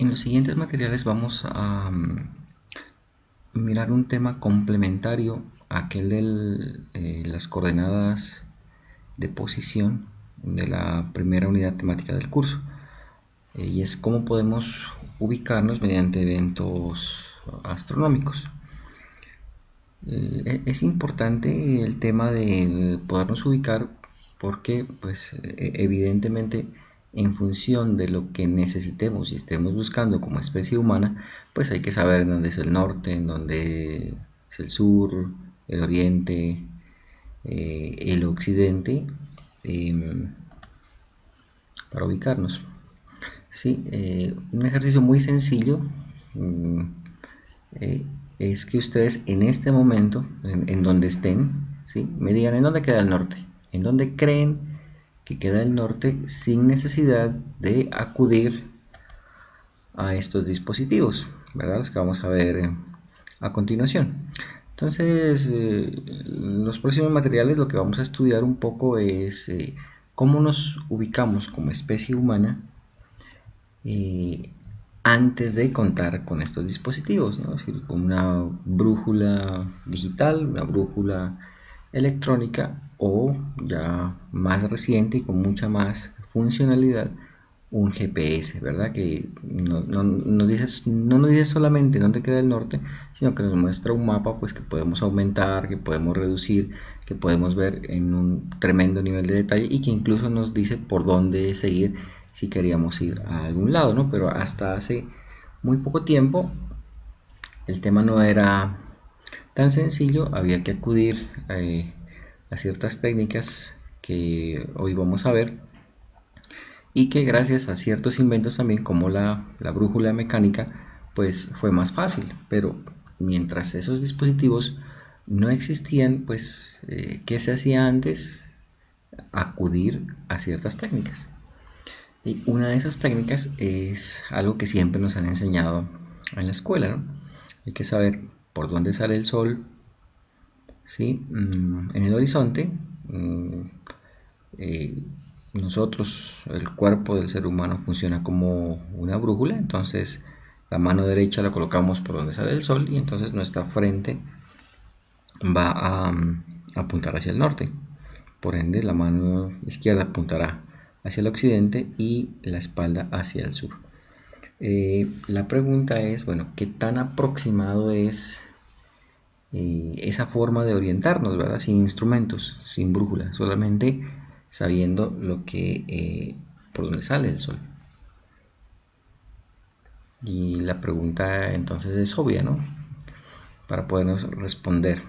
En los siguientes materiales vamos a mirar un tema complementario a aquel de las coordenadas de posición de la primera unidad temática del curso, y es cómo podemos ubicarnos mediante eventos astronómicos. Es importante el tema de podernos ubicar porque pues evidentemente en función de lo que necesitemos y estemos buscando como especie humana, pues hay que saber en dónde es el norte, en dónde es el sur, el oriente, el occidente, eh, para ubicarnos. Sí, un ejercicio muy sencillo eh, es que ustedes en este momento, en donde estén, ¿sí? Me digan en dónde queda el norte, en dónde creen que queda el norte sin necesidad de acudir a estos dispositivos, ¿verdad? Los que vamos a ver a continuación. Entonces, los próximos materiales lo que vamos a estudiar un poco es cómo nos ubicamos como especie humana eh, antes de contar con estos dispositivos, ¿no? Es decir, con una brújula digital, una brújula electrónica o ya más reciente y con mucha más funcionalidad, un GPS, ¿verdad? Que no nos dice solamente dónde queda el norte, sino que nos muestra un mapa pues, que podemos aumentar, que podemos reducir, que podemos ver en un tremendo nivel de detalle y que incluso nos dice por dónde seguir si queríamos ir a algún lado, ¿no? Pero hasta hace muy poco tiempo el tema no era tan sencillo, había que acudir a ciertas técnicas que hoy vamos a ver y que gracias a ciertos inventos también como la brújula mecánica pues fue más fácil, pero mientras esos dispositivos no existían pues ¿qué se hacía antes? Acudir a ciertas técnicas. Y una de esas técnicas es algo que siempre nos han enseñado en la escuela, ¿no? Hay que saber por dónde sale el sol, ¿sí? En el horizonte. Eh, Nosotros, el cuerpo del ser humano funciona como una brújula, entonces la mano derecha la colocamos por donde sale el sol y entonces nuestra frente va a apuntar hacia el norte. Por ende, la mano izquierda apuntará hacia el occidente y la espalda hacia el sur. La pregunta es, bueno, ¿qué tan aproximado es esa forma de orientarnos, ¿verdad? Sin instrumentos, sin brújula, solamente sabiendo lo que por dónde sale el sol. Y la pregunta entonces es obvia, ¿no? Para podernos responder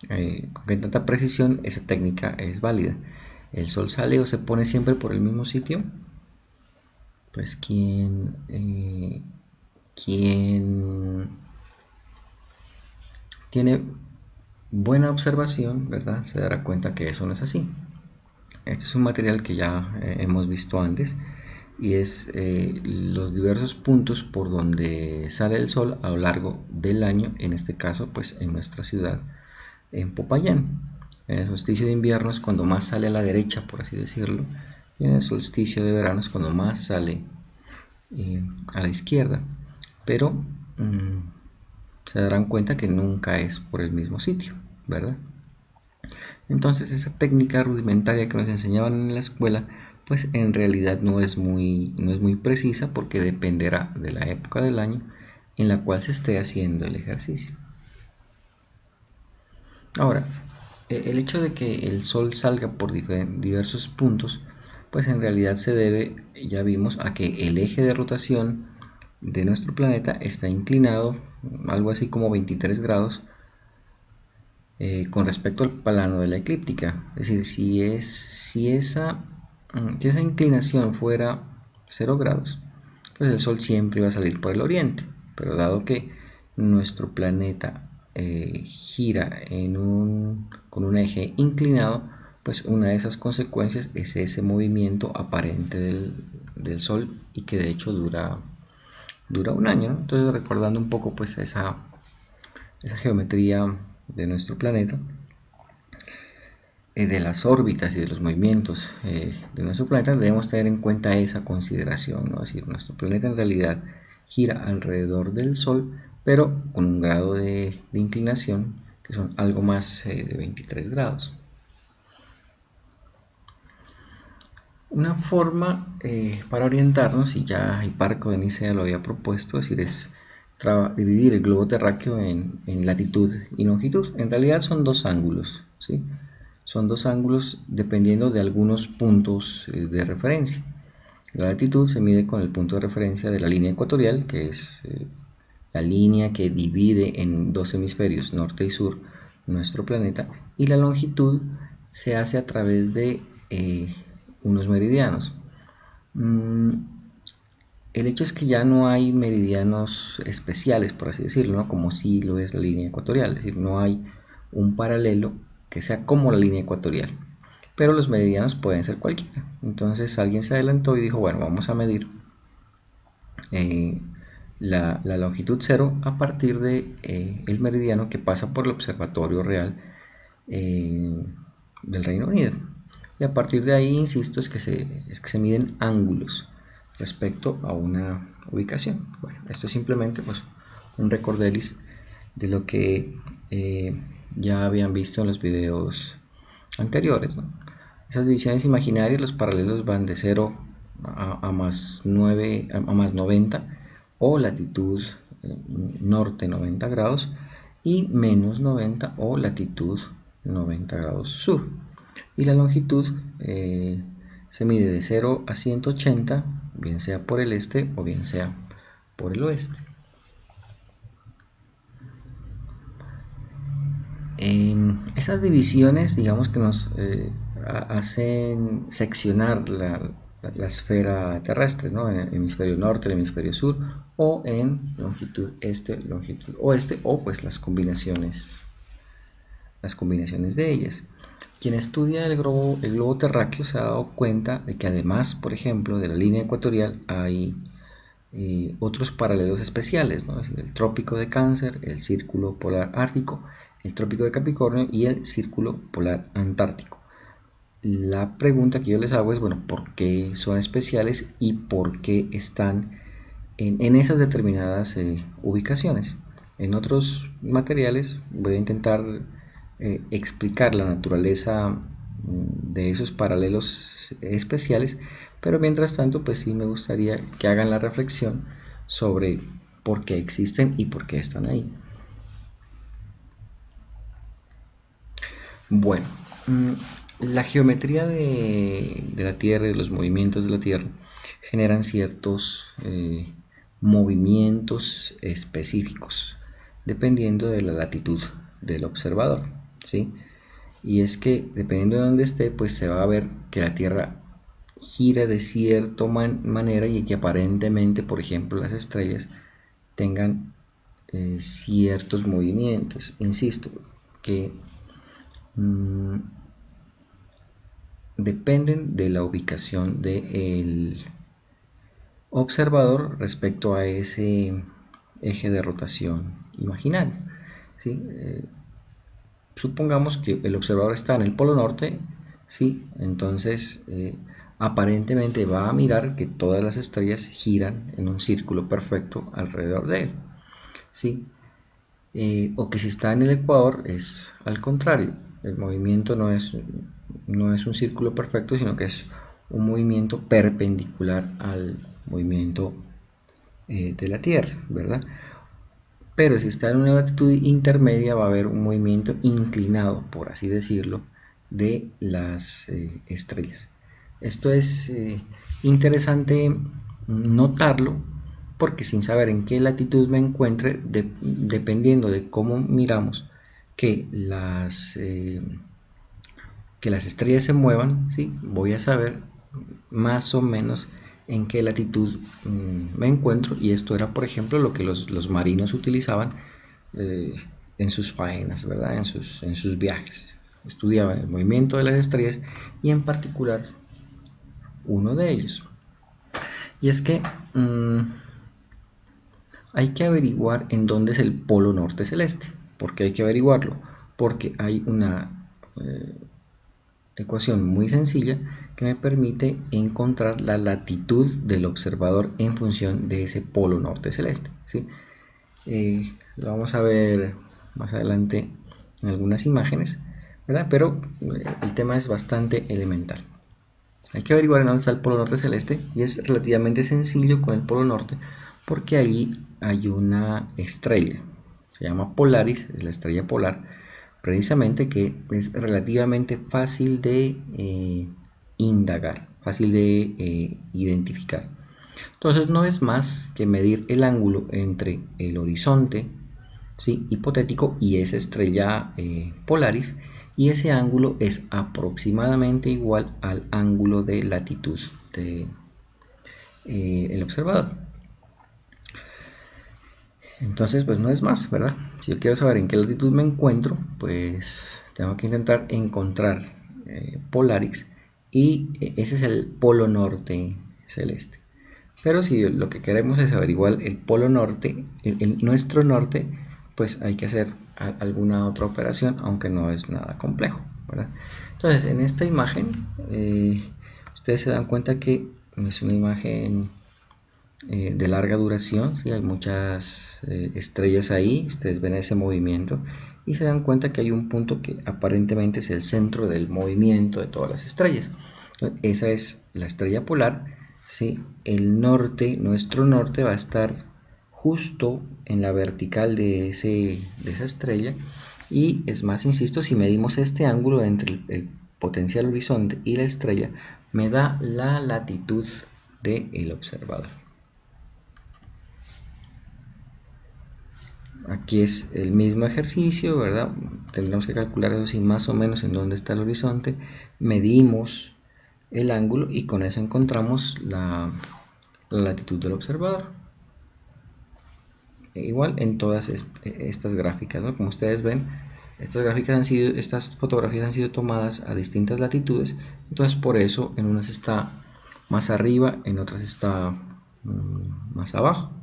con qué tanta precisión esa técnica es válida. ¿El sol sale o se pone siempre por el mismo sitio? Pues quien tiene buena observación, ¿verdad? Se dará cuenta que eso no es así. Este es un material que ya hemos visto antes y es los diversos puntos por donde sale el sol a lo largo del año, en este caso pues en nuestra ciudad, en Popayán. En el solsticio de invierno es cuando más sale a la derecha, por así decirlo, y en el solsticio de verano es cuando más sale a la izquierda, pero se darán cuenta que nunca es por el mismo sitio, ¿verdad? Entonces esa técnica rudimentaria que nos enseñaban en la escuela pues en realidad no es muy precisa porque dependerá de la época del año en la cual se esté haciendo el ejercicio. Ahora, el hecho de que el Sol salga por diversos puntos pues en realidad se debe, ya vimos, a que el eje de rotación de nuestro planeta está inclinado algo así como 23 grados con respecto al plano de la eclíptica. Es decir, si esa inclinación fuera 0 grados, pues el Sol siempre iba a salir por el oriente. Pero dado que nuestro planeta gira con un eje inclinado, pues una de esas consecuencias es ese movimiento aparente del Sol y que de hecho dura un año, ¿no? Entonces recordando un poco pues esa geometría de nuestro planeta, de las órbitas y de los movimientos de nuestro planeta, debemos tener en cuenta esa consideración, ¿no? Es decir, nuestro planeta en realidad gira alrededor del Sol, pero con un grado de inclinación que son algo más de 23 grados. Una forma para orientarnos, y ya Hipparco de Nicea lo había propuesto, es decir, es dividir el globo terráqueo en latitud y longitud. En realidad son dos ángulos, ¿sí? Son dos ángulos dependiendo de algunos puntos de referencia. La latitud se mide con el punto de referencia de la línea ecuatorial, que es la línea que divide en dos hemisferios, norte y sur, nuestro planeta, y la longitud se hace a través de unos meridianos. El hecho es que ya no hay meridianos especiales, por así decirlo, ¿no? Como sí lo es la línea ecuatorial, es decir, no hay un paralelo que sea como la línea ecuatorial, pero los meridianos pueden ser cualquiera. Entonces alguien se adelantó y dijo, bueno, vamos a medir la longitud cero a partir de el meridiano que pasa por el Observatorio Real del Reino Unido. Y a partir de ahí, insisto, es que se miden ángulos respecto a una ubicación. Bueno, esto es simplemente pues, un recorderis de lo que ya habían visto en los videos anteriores, ¿no? Esas divisiones imaginarias, los paralelos van de 0 a más 9, a más 90, o latitud norte 90 grados y menos 90 o latitud 90 grados sur. Y la longitud se mide de 0 a 180, bien sea por el este o bien sea por el oeste. Esas divisiones, digamos que nos hacen seccionar la esfera terrestre, ¿no? En el hemisferio norte, el hemisferio sur, o en longitud este, longitud oeste, o pues las combinaciones de ellas. Quien estudia el globo terráqueo se ha dado cuenta de que además, por ejemplo, de la línea ecuatorial hay otros paralelos especiales, ¿no? Es decir, el trópico de Cáncer, el círculo polar ártico, el trópico de Capricornio y el círculo polar antártico. La pregunta que yo les hago es, bueno, ¿por qué son especiales y por qué están en esas determinadas ubicaciones? En otros materiales voy a intentar explicar la naturaleza de esos paralelos especiales, pero mientras tanto pues sí me gustaría que hagan la reflexión sobre por qué existen y por qué están ahí. Bueno, la geometría de la Tierra y de los movimientos de la Tierra generan ciertos movimientos específicos dependiendo de la latitud del observador, ¿sí? Y es que dependiendo de dónde esté, pues se va a ver que la Tierra gira de cierta manera y que aparentemente, por ejemplo, las estrellas tengan ciertos movimientos. Insisto, que dependen de la ubicación del observador respecto a ese eje de rotación imaginario, ¿sí? Supongamos que el observador está en el polo norte, ¿sí? Entonces aparentemente va a mirar que todas las estrellas giran en un círculo perfecto alrededor de él, ¿sí? O que si está en el ecuador es al contrario, el movimiento no es un círculo perfecto, sino que es un movimiento perpendicular al movimiento de la Tierra, ¿verdad? Pero si está en una latitud intermedia va a haber un movimiento inclinado, por así decirlo, de las estrellas. Esto es interesante notarlo porque sin saber en qué latitud me encuentre, dependiendo de cómo miramos que las estrellas se muevan, ¿sí? Voy a saber más o menos en qué latitud me encuentro, y esto era por ejemplo lo que los marinos utilizaban en sus faenas, ¿verdad? En sus viajes. Estudiaban el movimiento de las estrellas y en particular uno de ellos. Y es que hay que averiguar en dónde es el polo norte celeste. ¿Por qué hay que averiguarlo? Porque hay una ecuación muy sencilla que me permite encontrar la latitud del observador en función de ese polo norte celeste, ¿sí? Lo vamos a ver más adelante en algunas imágenes, ¿verdad? Pero el tema es bastante elemental. Hay que averiguar en dónde está el polo norte celeste, y es relativamente sencillo con el polo norte porque ahí hay una estrella, se llama Polaris, es la estrella polar, precisamente, que es relativamente fácil de indagar, fácil de identificar. Entonces no es más que medir el ángulo entre el horizonte, ¿sí?, hipotético y esa estrella Polaris, y ese ángulo es aproximadamente igual al ángulo de latitud del observador. Entonces, pues no es más, ¿verdad? Si yo quiero saber en qué latitud me encuentro, pues tengo que intentar encontrar Polaris, y ese es el polo norte celeste. Pero si lo que queremos es averiguar el polo norte, nuestro norte, pues hay que hacer alguna otra operación, aunque no es nada complejo, ¿verdad? Entonces, en esta imagen, ustedes se dan cuenta que es una imagen de larga duración, ¿sí? Hay muchas estrellas ahí, ustedes ven ese movimiento y se dan cuenta que hay un punto que aparentemente es el centro del movimiento de todas las estrellas. Entonces, esa es la estrella polar, ¿sí? El norte, nuestro norte, va a estar justo en la vertical de esa estrella, y es más, insisto, si medimos este ángulo entre el potencial horizonte y la estrella, me da la latitud del observador. Aquí es el mismo ejercicio, ¿verdad? Tendremos que calcular eso sí, más o menos en dónde está el horizonte, medimos el ángulo y con eso encontramos la latitud del observador. Igual en todas estas gráficas, ¿no? Como ustedes ven, estas fotografías han sido tomadas a distintas latitudes, entonces por eso en unas está más arriba, en otras está más abajo.